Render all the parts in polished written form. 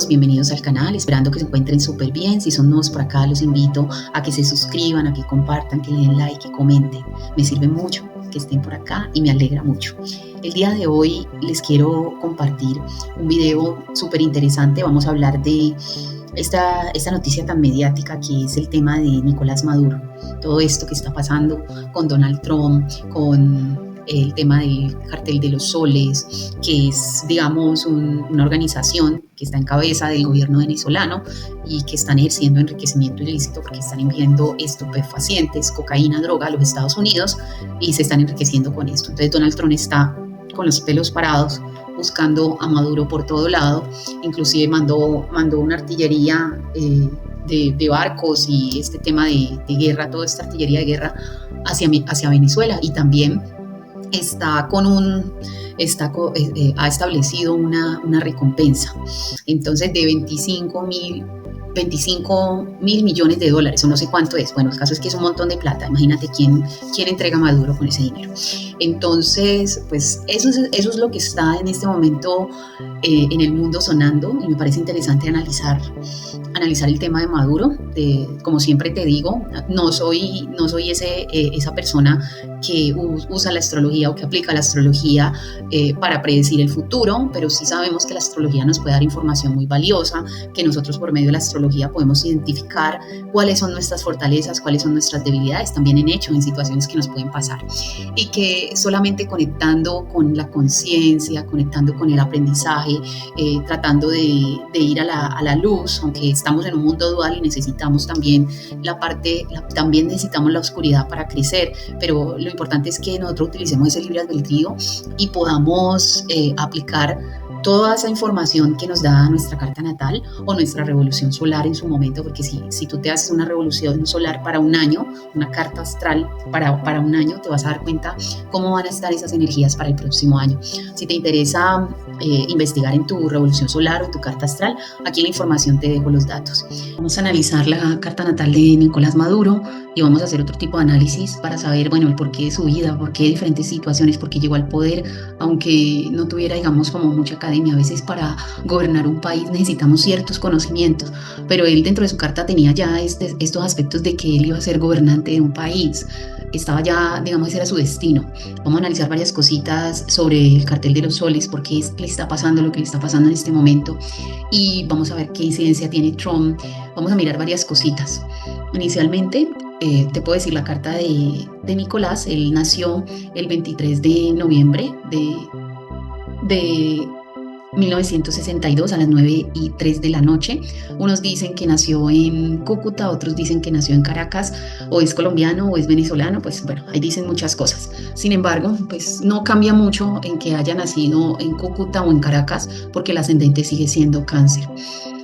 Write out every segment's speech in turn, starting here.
todos, bienvenidos al canal, esperando que se encuentren súper bien. Si son nuevos por acá, los invito a que se suscriban, a que compartan, que le den like, que comenten. Me sirve mucho que estén por acá y me alegra mucho. El día de hoy les quiero compartir un video súper interesante. Vamos a hablar de esta noticia tan mediática que es el tema de Nicolás Maduro. Todo esto que está pasando con Donald Trump, con el tema del cartel de los soles, que es, digamos, una organización que está en cabeza del gobierno venezolano y que están ejerciendo enriquecimiento ilícito porque están enviando estupefacientes, cocaína, droga a los Estados Unidos y se están enriqueciendo con esto. Entonces Donald Trump está con los pelos parados buscando a Maduro por todo lado, inclusive mandó una artillería de barcos y este tema de guerra, toda esta artillería de guerra hacia Venezuela, y también ha establecido una recompensa, entonces de 25 mil millones de dólares, o no sé cuánto es. Bueno, el caso es que es un montón de plata. Imagínate quién entrega a Maduro con ese dinero. Entonces, pues eso es lo que está en este momento en el mundo sonando, y me parece interesante analizar el tema de Maduro. Como siempre te digo, no soy esa persona que usa la astrología o que aplica la astrología para predecir el futuro, pero sí sabemos que la astrología nos puede dar información muy valiosa, que nosotros por medio de la astrología podemos identificar cuáles son nuestras fortalezas, cuáles son nuestras debilidades, también en hechos, en situaciones que nos pueden pasar, y que solamente conectando con la conciencia, conectando con el aprendizaje, tratando de ir a la luz, aunque estamos en un mundo dual y necesitamos también también necesitamos la oscuridad para crecer, pero lo importante es que nosotros utilicemos ese libre albedrío y podamos aplicar toda esa información que nos da nuestra carta natal o nuestra revolución solar en su momento, porque si tú te haces una revolución solar para un año, una carta astral para un año, te vas a dar cuenta cómo van a estar esas energías para el próximo año. Si te interesa investigar en tu revolución solar o en tu carta astral, aquí en la información te dejo los datos. Vamos a analizar la carta natal de Nicolás Maduro y vamos a hacer otro tipo de análisis para saber, bueno, el porqué de su vida, por qué diferentes situaciones, por qué llegó al poder, aunque no tuviera, digamos, como mucha academia. A veces para gobernar un país necesitamos ciertos conocimientos, pero él dentro de su carta tenía ya estos aspectos de que él iba a ser gobernante de un país. Estaba ya, digamos, ese era su destino. Vamos a analizar varias cositas sobre el cartel de los soles, por qué le está pasando lo que le está pasando en este momento, y vamos a ver qué incidencia tiene Trump. Vamos a mirar varias cositas. Inicialmente, te puedo decir la carta de Nicolás. Él nació el 23 de noviembre de 1962 a las 9:03 de la noche. Unos dicen que nació en Cúcuta, otros dicen que nació en Caracas, o es colombiano o es venezolano, pues bueno, ahí dicen muchas cosas. Sin embargo, pues no cambia mucho en que haya nacido en Cúcuta o en Caracas, porque el ascendente sigue siendo Cáncer.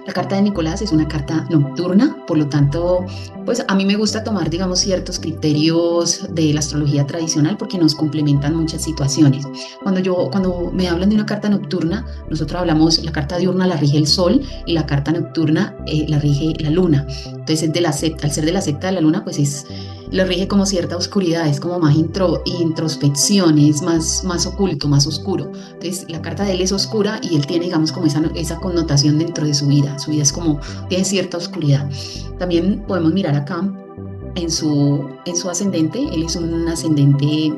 La carta de Nicolás es una carta nocturna, por lo tanto, pues a mí me gusta tomar, digamos, ciertos criterios de la astrología tradicional porque nos complementan muchas situaciones. Cuando me hablan de una carta nocturna, nosotros hablamos, la carta diurna la rige el sol y la carta nocturna la rige la luna. Entonces, al ser de la secta de la luna, pues lo rige como cierta oscuridad, es como más introspección, es más oculto, más oscuro. Entonces, la carta de él es oscura y él tiene, digamos, como esa connotación dentro de su vida. Su vida es como, tiene cierta oscuridad. También podemos mirar acá en su ascendente. Él es un ascendente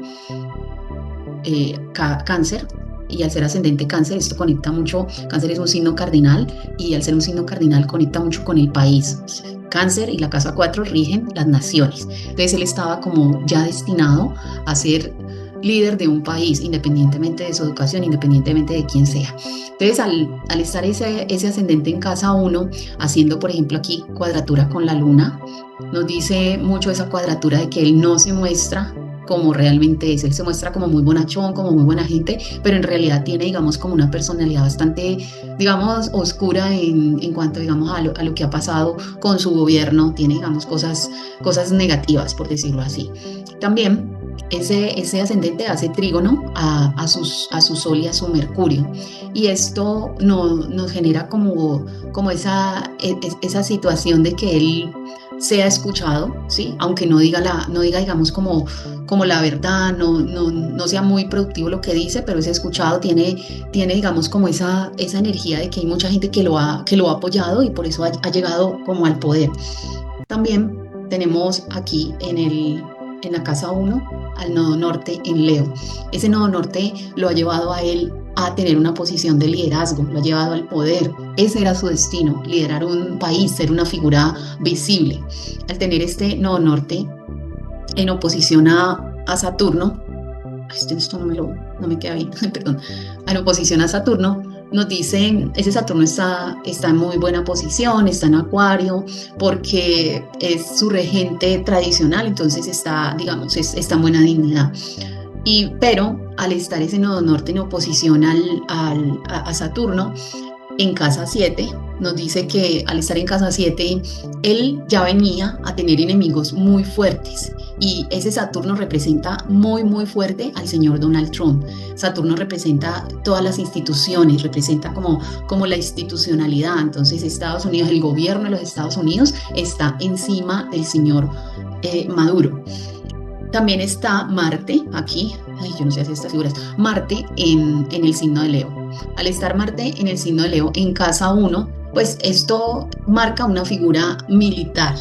Cáncer, y al ser ascendente Cáncer, esto conecta mucho. Cáncer es un signo cardinal y al ser un signo cardinal conecta mucho con el país. Cáncer y la casa 4 rigen las naciones. Entonces él estaba como ya destinado a ser líder de un país, independientemente de su educación, independientemente de quién sea. Entonces, al estar ese ascendente en casa 1, haciendo, por ejemplo, aquí cuadratura con la luna, nos dice mucho esa cuadratura de que él no se muestra como realmente es. Él se muestra como muy bonachón, como muy buena gente, pero en realidad tiene, digamos, como una personalidad bastante, digamos, oscura en cuanto, digamos, a lo que ha pasado con su gobierno. Tiene, digamos, cosas negativas, por decirlo así. También ese ascendente hace trígono a su Sol y a su Mercurio, y esto nos genera como esa situación de que él sea escuchado, ¿sí? Aunque no diga digamos, como la verdad, no sea muy productivo lo que dice, pero es escuchado, tiene digamos, como esa energía de que hay mucha gente que lo ha apoyado y por eso ha llegado como al poder. También tenemos aquí en la casa 1 al nodo norte en Leo. Ese nodo norte lo ha llevado a él a tener una posición de liderazgo, lo ha llevado al poder. Ese era su destino, liderar un país, ser una figura visible. Al tener este nodo norte en oposición a Saturno, esto no me queda bien, perdón, en oposición a Saturno, nos dicen, ese Saturno está en muy buena posición, está en Acuario, porque es su regente tradicional, entonces está, digamos, está en buena dignidad. Pero al estar ese nodo norte en oposición a Saturno, en casa 7, nos dice que al estar en casa 7, él ya venía a tener enemigos muy fuertes y ese Saturno representa muy fuerte al señor Donald Trump. Saturno representa todas las instituciones, representa como la institucionalidad. Entonces Estados Unidos, el gobierno de los Estados Unidos está encima del señor Maduro. También está Marte aquí, yo no sé hacer estas figuras, Marte en el signo de Leo. Al estar Marte en el signo de Leo en casa 1, pues esto marca una figura militar.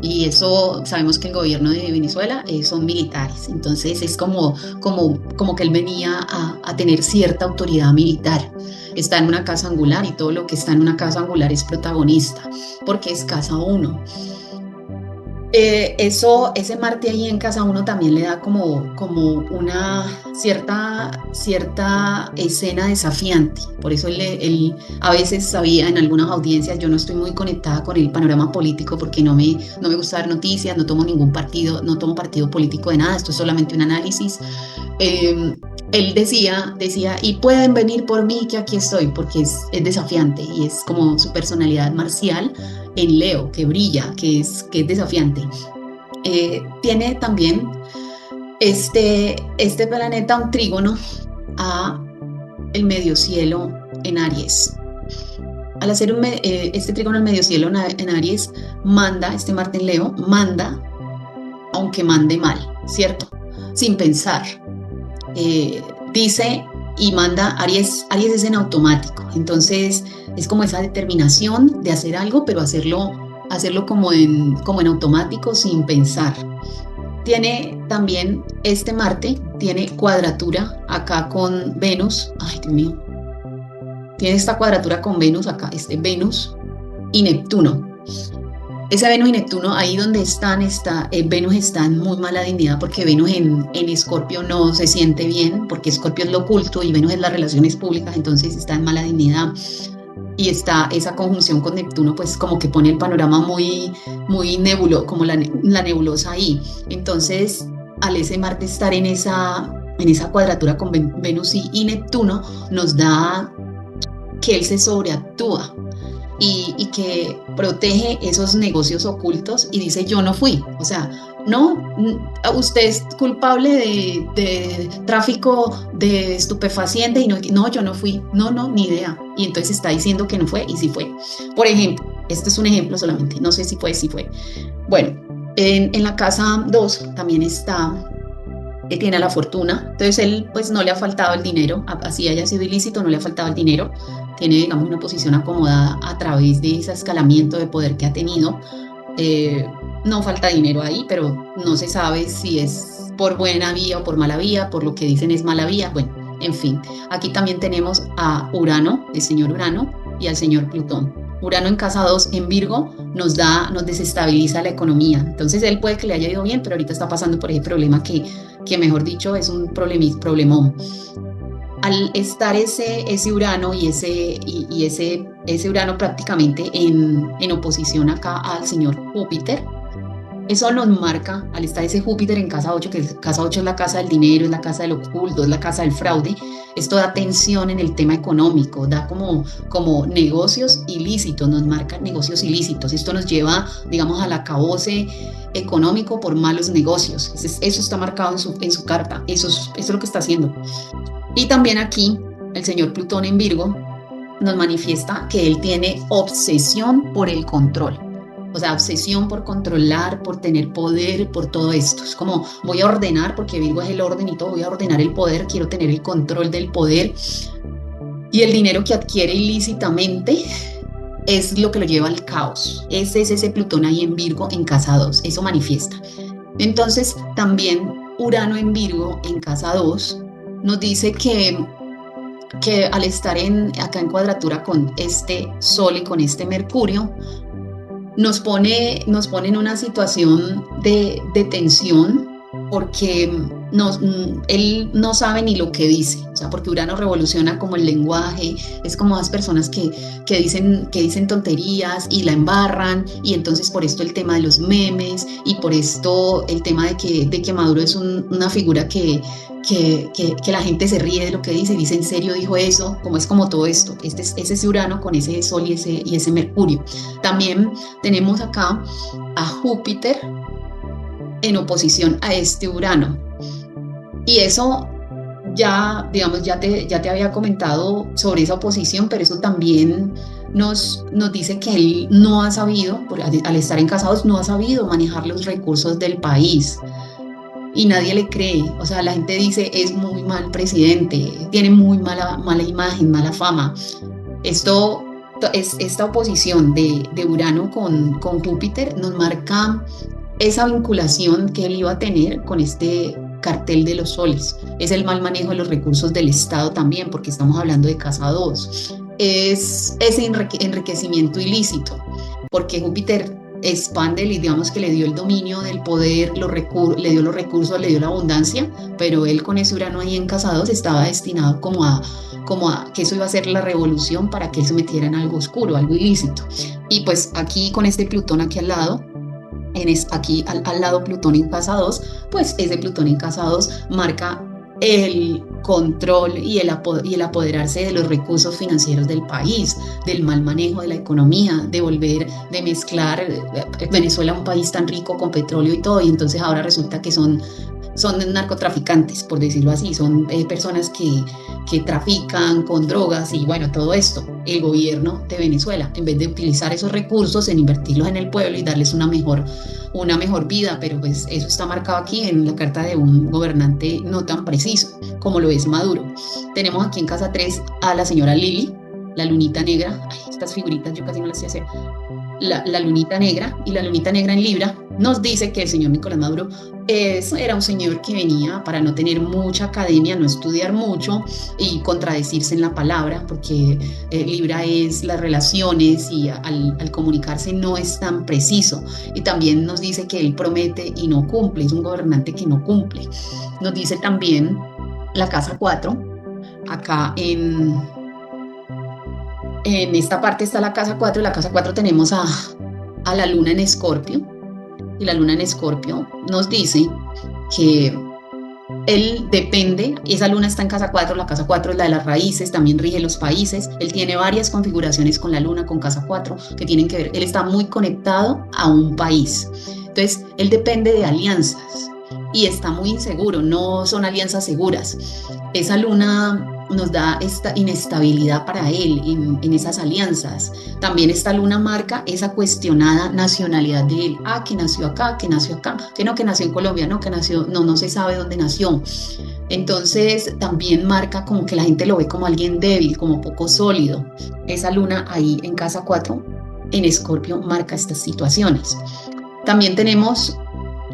Y eso sabemos que el gobierno de Venezuela son militares, entonces es como que él venía a tener cierta autoridad militar. Está en una casa angular y todo lo que está en una casa angular es protagonista, porque es casa 1. Ese Marte ahí en casa 1 también le da como una cierta escena desafiante. Por eso él a veces sabía en algunas audiencias, yo no estoy muy conectada con el panorama político porque no me gusta dar noticias, no tomo ningún partido, no tomo partido político de nada, esto es solamente un análisis. Él decía, y pueden venir por mí que aquí estoy, porque es desafiante y es como su personalidad marcial en Leo, que brilla, que es desafiante. Tiene también este planeta un trígono a el medio cielo en Aries. Al hacer este trígono al medio cielo en Aries, manda, este Marte en Leo, manda, aunque mande mal, ¿cierto? Sin pensar. Dice y manda, Aries es en automático, entonces es como esa determinación de hacer algo, pero hacerlo como en automático, sin pensar. Tiene también este Marte, tiene cuadratura acá con Venus, ay Dios mío, tiene esta cuadratura con Venus acá, Venus y Neptuno. Ese Venus y Neptuno, ahí donde Venus está en muy mala dignidad porque Venus en Escorpio no se siente bien, porque Escorpio es lo oculto y Venus es las relaciones públicas, entonces está en mala dignidad. Y está esa conjunción con Neptuno, pues como que pone el panorama muy nebuloso, como la nebulosa ahí. Entonces, al ese Marte estar en esa cuadratura con Venus y Neptuno, nos da que él se sobreactúa. Y que protege esos negocios ocultos y dice yo no fui, o sea, no, usted es culpable de tráfico de estupefaciente y no, yo no fui, no, ni idea, y entonces está diciendo que no fue y sí fue. Por ejemplo, este es un ejemplo solamente, no sé si fue, sí fue. Bueno, en la casa 2 también tiene la fortuna, entonces él pues no le ha faltado el dinero, así haya sido ilícito, no le ha faltado el dinero, tiene digamos una posición acomodada a través de ese escalamiento de poder que ha tenido, no falta dinero ahí, pero no se sabe si es por buena vía o por mala vía, por lo que dicen es mala vía, bueno, en fin, aquí también tenemos a Urano, el señor Urano y al señor Plutón. Urano en casa 2 en Virgo nos desestabiliza la economía. Entonces él puede que le haya ido bien, pero ahorita está pasando por ese problema que mejor dicho es un problemón. Al estar ese Urano y ese Urano prácticamente en oposición acá al señor Júpiter, eso nos marca, al estar ese Júpiter en casa 8, que casa 8 es la casa del dinero, es la casa del oculto, es la casa del fraude, esto da tensión en el tema económico, da como negocios ilícitos, nos marca negocios ilícitos, esto nos lleva, digamos, al acabose económico por malos negocios, eso está marcado en su carta, eso es lo que está haciendo. Y también aquí, el señor Plutón en Virgo nos manifiesta que él tiene obsesión por el control. O sea, obsesión por controlar, por tener poder, por todo esto. Es como voy a ordenar, porque Virgo es el orden y todo, voy a ordenar el poder, quiero tener el control del poder. Y el dinero que adquiere ilícitamente es lo que lo lleva al caos. Ese es ese Plutón ahí en Virgo en casa 2, eso manifiesta. Entonces, también Urano en Virgo en casa 2 nos dice que al estar acá en cuadratura con este Sol y con este Mercurio, nos pone en una situación de tensión, porque él no sabe ni lo que dice, o sea, porque Urano revoluciona como el lenguaje, es como las personas que dicen tonterías y la embarran, y entonces por esto el tema de los memes, y por esto el tema de que Maduro es una figura que la gente se ríe de lo que dice y dice, ¿en serio dijo eso? Como es como todo esto, es ese Urano con ese Sol y ese Mercurio. También tenemos acá a Júpiter en oposición a este Urano. Y eso ya, digamos, ya te había comentado sobre esa oposición, pero eso también nos dice que él no ha sabido, al estar en casados, no ha sabido manejar los recursos del país. Y nadie le cree, o sea, la gente dice, es muy mal presidente, tiene muy mala imagen, mala fama. Esta oposición de Urano con Júpiter nos marca esa vinculación que él iba a tener con este cartel de los soles. Es el mal manejo de los recursos del Estado también, porque estamos hablando de casa 2. Es ese enriquecimiento ilícito, porque Júpiter expande, digamos que le dio el dominio del poder, le dio los recursos, le dio la abundancia, pero él con ese Urano ahí en casa 2 estaba destinado como a que eso iba a ser la revolución para que él se metiera en algo oscuro, algo ilícito. Y pues aquí con este Plutón aquí al lado, aquí al lado Plutón en casa 2, pues ese Plutón en casa 2 marca el control y el apoderarse de los recursos financieros del país, del mal manejo de la economía, de mezclar Venezuela, un país tan rico con petróleo y todo, y entonces ahora resulta que son narcotraficantes, por decirlo así, son personas que trafican con drogas y bueno, todo esto. El gobierno de Venezuela, en vez de utilizar esos recursos en invertirlos en el pueblo y darles una mejor vida, pero pues eso está marcado aquí en la carta de un gobernante no tan preciso como lo es Maduro. Tenemos aquí en casa 3 a la señora Lili, la lunita negra. Ay, estas figuritas yo casi no las sé hacer. La lunita negra, y la lunita negra en Libra nos dice que el señor Nicolás Maduro era un señor que venía para no tener mucha academia, no estudiar mucho y contradecirse en la palabra, porque Libra es las relaciones y al comunicarse no es tan preciso. Y también nos dice que él promete y no cumple, es un gobernante que no cumple. Nos dice también la casa 4, acá en esta parte está la casa 4, y la casa 4 tenemos a la luna en Escorpio, y la luna en Escorpio nos dice que él depende, esa luna está en casa 4, la casa 4 es la de las raíces, también rige los países, él tiene varias configuraciones con la luna, con casa 4, que tienen que ver, él está muy conectado a un país, entonces él depende de alianzas y está muy inseguro, no son alianzas seguras. Esa luna nos da esta inestabilidad para él en esas alianzas. También esta luna marca esa cuestionada nacionalidad de él. Que nació acá, que nació acá, que nació en Colombia, no se sabe dónde nació. Entonces también marca como que la gente lo ve como alguien débil, como poco sólido. Esa luna ahí en casa 4, en Escorpio, marca estas situaciones. También tenemos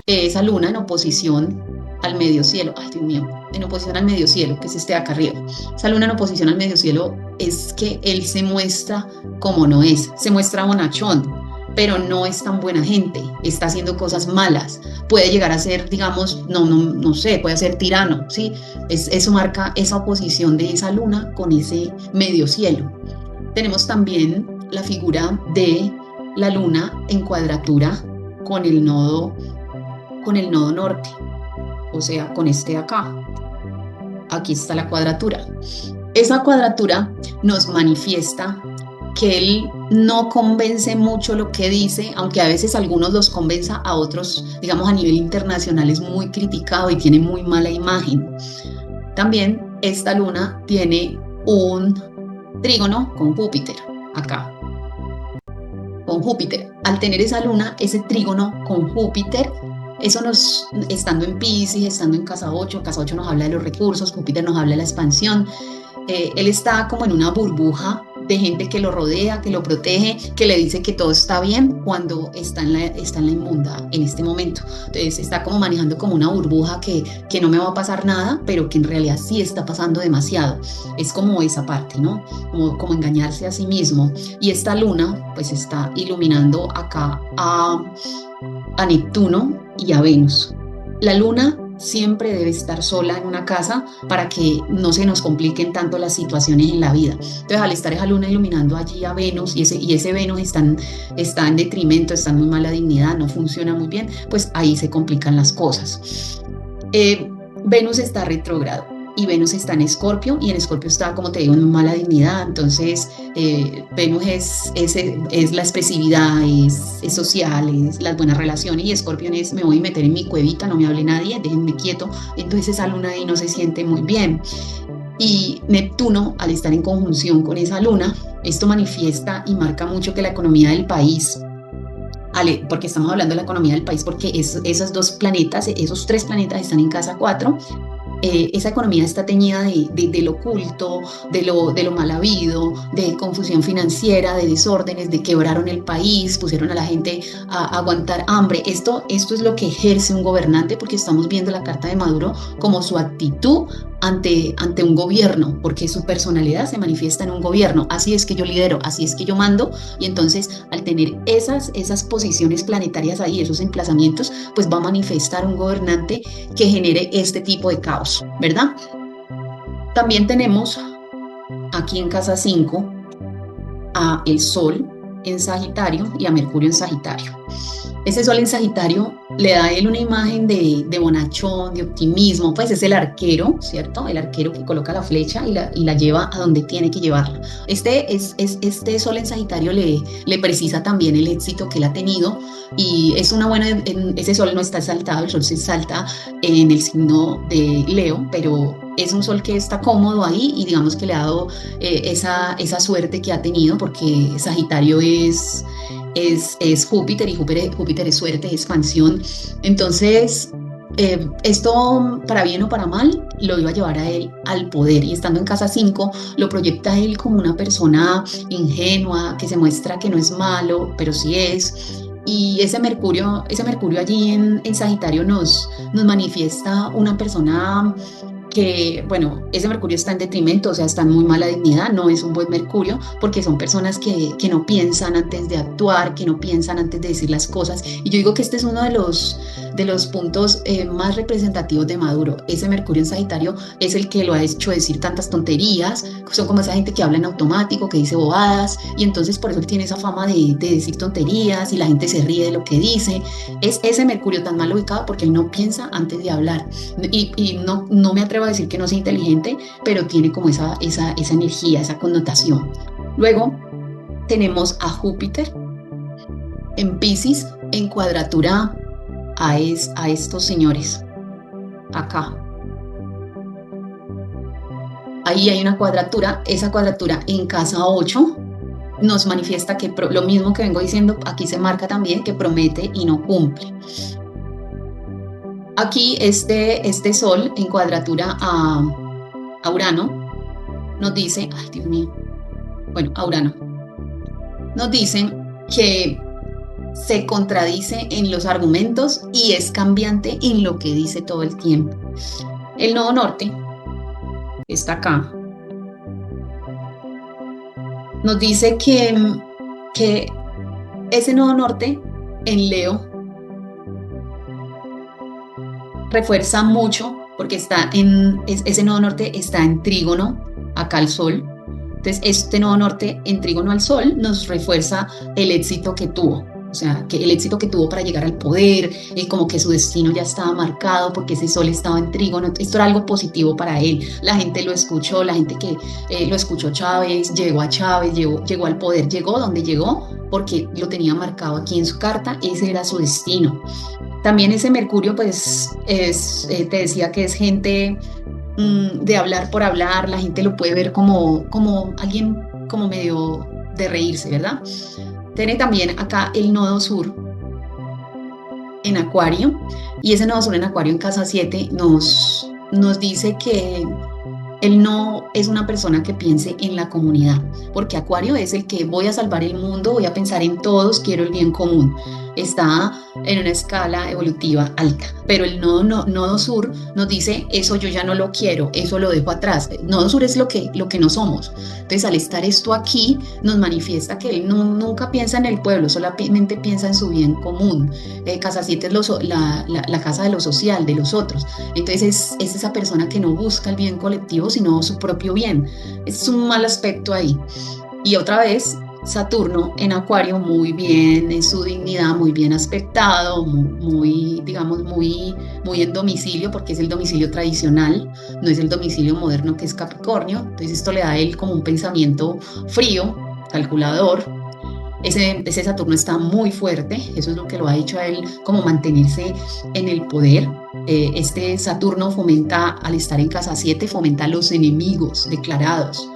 esa luna en oposición al medio cielo, ay Dios mío, en oposición al medio cielo, que es este de acá arriba. Esa luna en oposición al medio cielo es que él se muestra como no es, se muestra bonachón, pero no es tan buena gente, está haciendo cosas malas, puede llegar a ser, digamos, no sé, puede ser tirano, ¿sí? Eso marca esa oposición de esa luna con ese medio cielo. Tenemos también la figura de la luna en cuadratura con el nodo norte, o sea, con este de acá. Aquí está la cuadratura. Esa cuadratura nos manifiesta que él no convence mucho lo que dice, aunque a veces algunos los convenza, a otros, digamos, a nivel internacional es muy criticado y tiene muy mala imagen. También esta luna tiene un trígono con Júpiter, acá, con Júpiter. Al tener esa luna, ese trígono con Júpiter, eso nos, estando en Piscis, estando en casa 8 nos habla de los recursos, Júpiter nos habla de la expansión. Él está como en una burbuja de gente que lo rodea, que lo protege, que le dice que todo está bien cuando está en la inmunda en este momento. Entonces está como manejando como una burbuja que no me va a pasar nada, pero que en realidad sí está pasando demasiado. Es como esa parte, ¿no? Como engañarse a sí mismo. Y esta luna pues está iluminando acá a Neptuno y a Venus. La luna siempre debe estar sola en una casa para que no se nos compliquen tanto las situaciones en la vida. Entonces, al estar esa luna iluminando allí a Venus y ese Venus está en detrimento, está en muy mala dignidad, no funciona muy bien, pues ahí se complican las cosas. Venus está retrógrado y Venus está en Escorpio, y en Escorpio está, como te digo, en mala dignidad. Entonces Venus es la expresividad, es social, es las buenas relaciones, y Escorpio es me voy a meter en mi cuevita, no me hable nadie, déjenme quieto. Entonces esa luna ahí no se siente muy bien. Y Neptuno, al estar en conjunción con esa luna, esto manifiesta y marca mucho que la economía del país, porque estamos hablando de la economía del país, porque esos dos planetas, esos tres planetas están en casa 4. Esa economía está teñida de lo oculto, de lo mal habido, de confusión financiera, de desórdenes, de quebraron el país, pusieron a la gente a aguantar hambre. Esto es lo que ejerce un gobernante, porque estamos viendo la carta de Maduro como su actitud ante un gobierno, porque su personalidad se manifiesta en un gobierno. Así es que yo lidero, así es que yo mando, y entonces al tener esas posiciones planetarias ahí, esos emplazamientos, pues va a manifestar un gobernante que genere este tipo de caos, ¿verdad? También tenemos aquí en casa 5 a el Sol en Sagitario y a Mercurio en Sagitario. Ese Sol en Sagitario le da a él una imagen de bonachón, de optimismo, pues es el arquero, ¿cierto? El arquero que coloca la flecha y la lleva a donde tiene que llevarla. Este Sol en Sagitario le precisa también el éxito que él ha tenido, y es una buena, ese Sol no está exaltado, el Sol se exalta en el signo de Leo, pero es un Sol que está cómodo ahí, y digamos que le ha dado esa suerte que ha tenido, porque Sagitario es Júpiter, y Júpiter es suerte, es expansión. Entonces esto, para bien o para mal, lo iba a llevar a él al poder, y estando en casa 5 lo proyecta a él como una persona ingenua, que se muestra que no es malo, pero sí es. Y ese Mercurio allí en Sagitario nos manifiesta una persona que, bueno, ese Mercurio está en detrimento, o sea, está en muy mala dignidad, no es un buen Mercurio, porque son personas que no piensan antes de actuar, que no piensan antes de decir las cosas. Y yo digo que este es uno de los puntos más representativos de Maduro. Ese Mercurio en Sagitario es el que lo ha hecho decir tantas tonterías, son como esa gente que habla en automático, que dice bobadas, y entonces por eso él tiene esa fama de decir tonterías, y la gente se ríe de lo que dice. Es ese Mercurio tan mal ubicado porque él no piensa antes de hablar, y no me atrevo a decir que no sea inteligente, pero tiene como esa energía, esa connotación. Luego tenemos a Júpiter en Piscis en cuadratura a estos señores acá. Ahí hay una cuadratura, esa cuadratura en casa 8 nos manifiesta que lo mismo que vengo diciendo, aquí se marca también que promete y no cumple. Aquí este Sol en cuadratura a Urano nos dice, ay Dios mío, bueno, a Urano nos dice que se contradice en los argumentos y es cambiante en lo que dice todo el tiempo. El nodo norte está acá. Nos dice que ese nodo norte en Leo refuerza mucho, porque ese nodo norte está en trígono acá al Sol. Entonces este nodo norte en trígono al Sol nos refuerza el éxito que tuvo. O sea, que el éxito que tuvo para llegar al poder, como que su destino ya estaba marcado porque ese Sol estaba en trígono. Esto era algo positivo para él. La gente lo escuchó, la gente que lo escuchó Chávez, llegó al poder, llegó donde llegó porque lo tenía marcado aquí en su carta, ese era su destino. También ese Mercurio, pues, te decía que es gente de hablar por hablar, la gente lo puede ver como alguien como medio de reírse, ¿verdad? Tiene también acá el nodo sur en Acuario, y ese nodo sur en Acuario en casa 7 nos dice que él no es una persona que piense en la comunidad, porque Acuario es el que voy a salvar el mundo, voy a pensar en todos, quiero el bien común. Está en una escala evolutiva alta, pero el nodo sur nos dice, eso yo ya no lo quiero, eso lo dejo atrás. El nodo sur es lo que no somos. Entonces, al estar esto aquí, nos manifiesta que él nunca piensa en el pueblo, solamente piensa en su bien común. Casa 7 es la casa de lo social, de los otros. Entonces, es esa persona que no busca el bien colectivo, sino su propio bien. Es un mal aspecto ahí. Y otra vez, Saturno en Acuario, muy bien en su dignidad, muy bien aspectado, digamos, muy en domicilio, porque es el domicilio tradicional, no es el domicilio moderno que es Capricornio. Entonces esto le da a él como un pensamiento frío, calculador. Ese Saturno está muy fuerte, eso es lo que lo ha hecho a él como mantenerse en el poder. Este Saturno fomenta, al estar en casa 7, fomenta los enemigos declarados.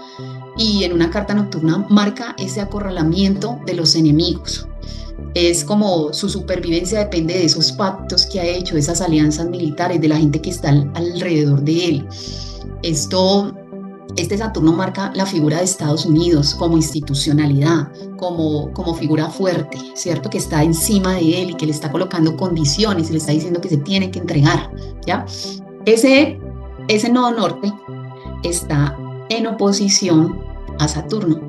Y en una carta nocturna marca ese acorralamiento de los enemigos. Es como su supervivencia depende de esos pactos que ha hecho, de esas alianzas militares, de la gente que está alrededor de él. Este Saturno marca la figura de Estados Unidos como institucionalidad, como figura fuerte, ¿cierto? Que está encima de él y que le está colocando condiciones y le está diciendo que se tiene que entregar, ¿ya? Ese nodo norte está en oposición a Saturno.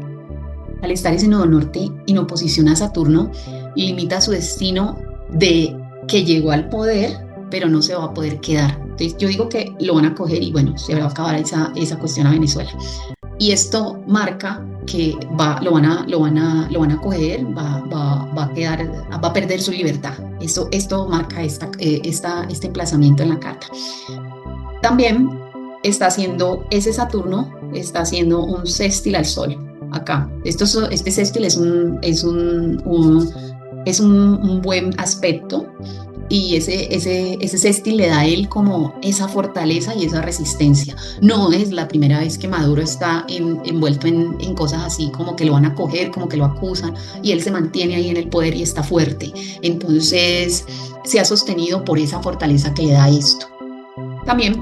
Al estar ese nodo norte en oposición a Saturno, limita su destino de que llegó al poder, pero no se va a poder quedar. Entonces yo digo que lo van a coger y bueno, se va a acabar esa cuestión a Venezuela. Y esto marca que lo van a coger, va a perder su libertad. Esto marca este emplazamiento en la carta. También ese Saturno está haciendo un sextil al Sol acá. Este sextil es un buen aspecto, y ese sextil le da a él como esa fortaleza y esa resistencia. No es la primera vez que Maduro está envuelto en cosas así, como que lo van a coger, como que lo acusan, y él se mantiene ahí en el poder y está fuerte. Entonces se ha sostenido por esa fortaleza que le da esto. También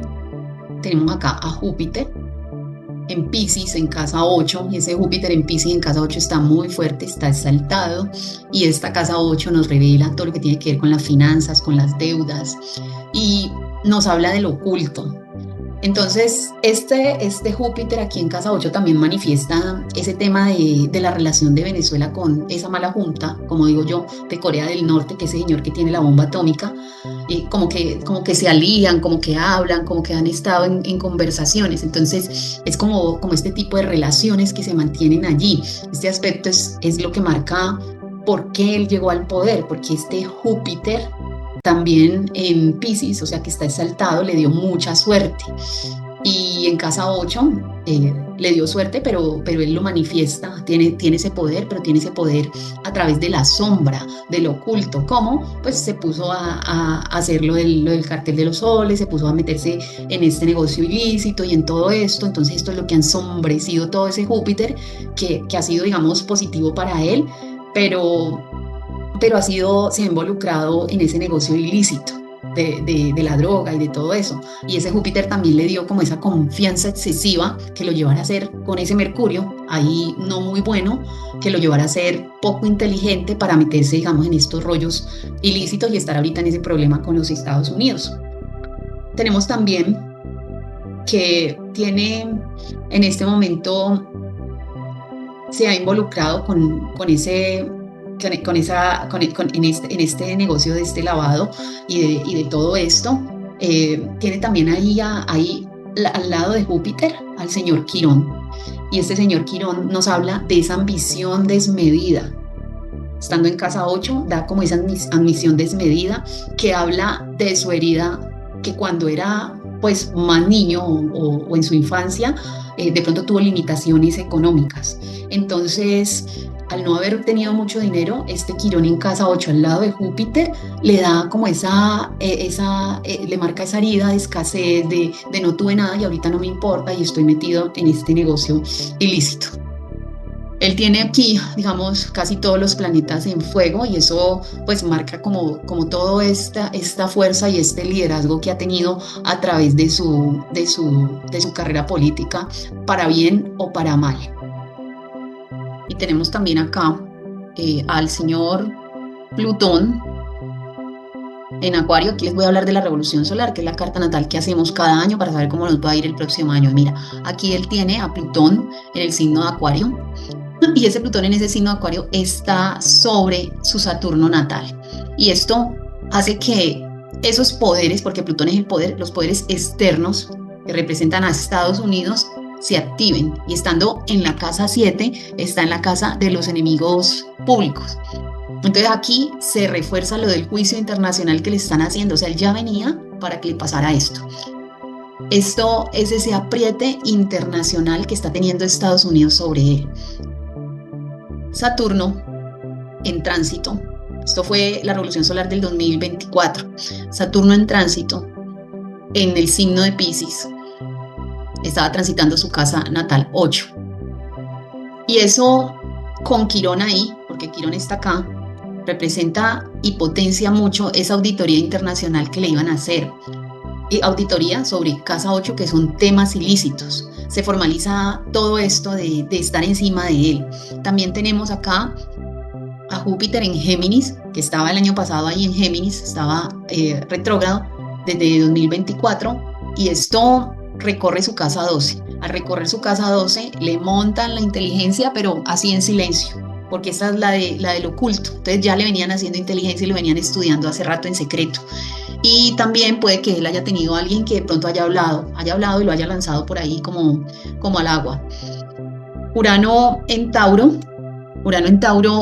tenemos acá a Júpiter en Piscis en casa 8, y ese Júpiter en Piscis en casa 8 está muy fuerte, está exaltado, y esta casa 8 nos revela todo lo que tiene que ver con las finanzas, con las deudas, y nos habla del oculto. Entonces, este Júpiter aquí en casa 8 también manifiesta ese tema de la relación de Venezuela con esa mala junta, como digo yo, de Corea del Norte, que es ese señor que tiene la bomba atómica, y como que se alían, como que hablan, como que han estado en conversaciones. Entonces, es como este tipo de relaciones que se mantienen allí. Este aspecto es lo que marca por qué él llegó al poder, porque este Júpiter también en Piscis, o sea que está exaltado, le dio mucha suerte. Y en casa 8 le dio suerte, pero él lo manifiesta, tiene ese poder, pero tiene ese poder a través de la sombra, del oculto. ¿Cómo? Pues se puso a hacer lo del cartel de los soles, se puso a meterse en este negocio ilícito y en todo esto. Entonces esto es lo que ha ensombrecido todo ese Júpiter, que ha sido, digamos, positivo para él, pero se ha involucrado en ese negocio ilícito de la droga y de todo eso. Y ese Júpiter también le dio como esa confianza excesiva que lo llevara a ser, con ese Mercurio ahí no muy bueno, que lo llevara a ser poco inteligente para meterse, digamos, en estos rollos ilícitos y estar ahorita en ese problema con los Estados Unidos. Tenemos también que tiene en este momento, se ha involucrado en este negocio de este lavado y de todo esto. Tiene también ahí al lado de Júpiter al señor Quirón, y este señor Quirón nos habla de esa ambición desmedida. Estando en casa 8 da como esa ambición desmedida, que habla de su herida, que cuando era pues más niño o en su infancia de pronto tuvo limitaciones económicas. Entonces, al no haber tenido mucho dinero, este Quirón en casa 8 al lado de Júpiter le da como le marca esa herida de escasez, de no tuve nada y ahorita no me importa y estoy metido en este negocio ilícito. Él tiene aquí, digamos, casi todos los planetas en fuego y eso pues marca como toda esta fuerza y este liderazgo que ha tenido a través de su carrera política, para bien o para mal. Y tenemos también acá al señor Plutón en Acuario. Aquí les voy a hablar de la revolución solar, que es la carta natal que hacemos cada año para saber cómo nos va a ir el próximo año. Mira, aquí él tiene a Plutón en el signo de Acuario. Y ese Plutón en ese signo de Acuario está sobre su Saturno natal. Y esto hace que esos poderes, porque Plutón es el poder, los poderes externos que representan a Estados Unidos, se activen. Y estando en la casa 7, está en la casa de los enemigos públicos. Entonces aquí se refuerza lo del juicio internacional que le están haciendo. O sea, él ya venía para que le pasara esto. Esto es ese apriete internacional que está teniendo Estados Unidos sobre él. Saturno en tránsito, esto fue la revolución solar del 2024, Saturno en tránsito en el signo de Piscis, estaba transitando su casa natal 8. Y eso con Quirón ahí, porque Quirón está acá, representa y potencia mucho esa auditoría internacional que le iban a hacer. Y auditoría sobre casa 8, que son temas ilícitos. Se formaliza todo esto de estar encima de él. También tenemos acá a Júpiter en Géminis, que estaba el año pasado ahí en Géminis, estaba retrógrado desde 2024, y esto recorre su casa 12. Al recorrer su casa 12 le montan la inteligencia, pero así en silencio, porque esta es la del oculto. Entonces ya le venían haciendo inteligencia y lo venían estudiando hace rato en secreto. Y también puede que él haya tenido a alguien que de pronto haya hablado y lo haya lanzado por ahí como al agua. Urano en Tauro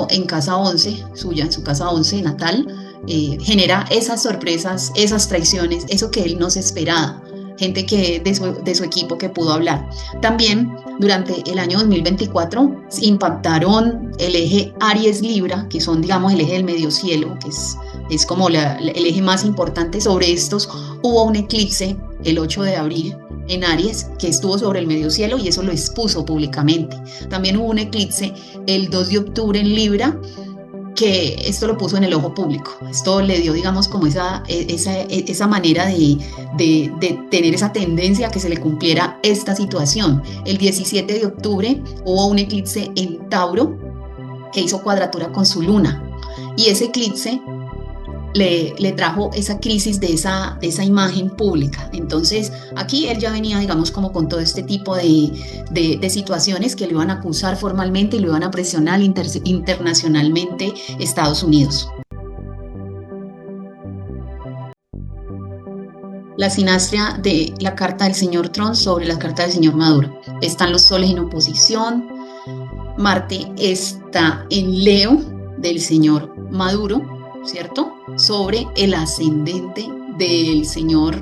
en casa 11, suya, en su casa 11 natal, genera esas sorpresas, esas traiciones, eso que él no se esperaba. Gente que de su equipo que pudo hablar. También durante el año 2024 impactaron el eje Aries-Libra, que son, digamos, el eje del medio cielo, que es como el eje más importante. Sobre estos hubo un eclipse el 8 de abril en Aries, que estuvo sobre el medio cielo y eso lo expuso públicamente. También hubo un eclipse el 2 de octubre en Libra, que esto lo puso en el ojo público. Esto le dio, digamos, como esa manera de tener esa tendencia a que se le cumpliera esta situación. El 17 de octubre hubo un eclipse en Tauro que hizo cuadratura con su luna, y ese eclipse le trajo esa crisis de esa imagen pública. Entonces aquí él ya venía, digamos, como con todo este tipo de situaciones que lo iban a acusar formalmente y lo iban a presionar internacionalmente Estados Unidos. La sinastria de la carta del señor Trump sobre la carta del señor Maduro. Están los soles en oposición. Marte está en Leo del señor Maduro, ¿cierto? Sobre el ascendente del señor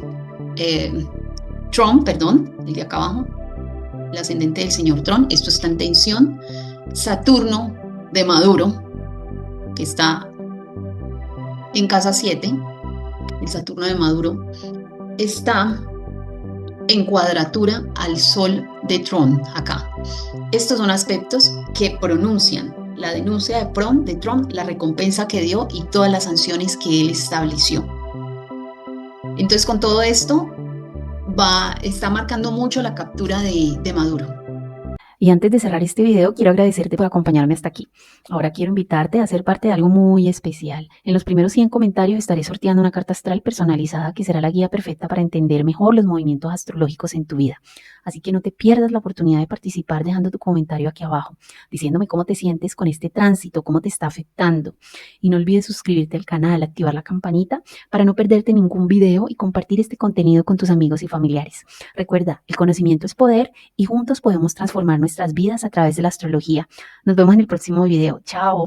Trump, el de acá abajo, el ascendente del señor Trump. Esto está en tensión. Saturno de Maduro, que está en casa 7, el Saturno de Maduro, está en cuadratura al Sol de Trump acá. Estos son aspectos que pronuncian la denuncia de Trump, la recompensa que dio y todas las sanciones que él estableció. Entonces, con todo esto, está marcando mucho la captura de Maduro. Y antes de cerrar este video, quiero agradecerte por acompañarme hasta aquí. Ahora quiero invitarte a ser parte de algo muy especial. En los primeros 100 comentarios estaré sorteando una carta astral personalizada que será la guía perfecta para entender mejor los movimientos astrológicos en tu vida. Así que no te pierdas la oportunidad de participar dejando tu comentario aquí abajo, diciéndome cómo te sientes con este tránsito, cómo te está afectando. Y no olvides suscribirte al canal, activar la campanita para no perderte ningún video y compartir este contenido con tus amigos y familiares. Recuerda, el conocimiento es poder y juntos podemos transformar nuestras vidas a través de la astrología. Nos vemos en el próximo video. Chao.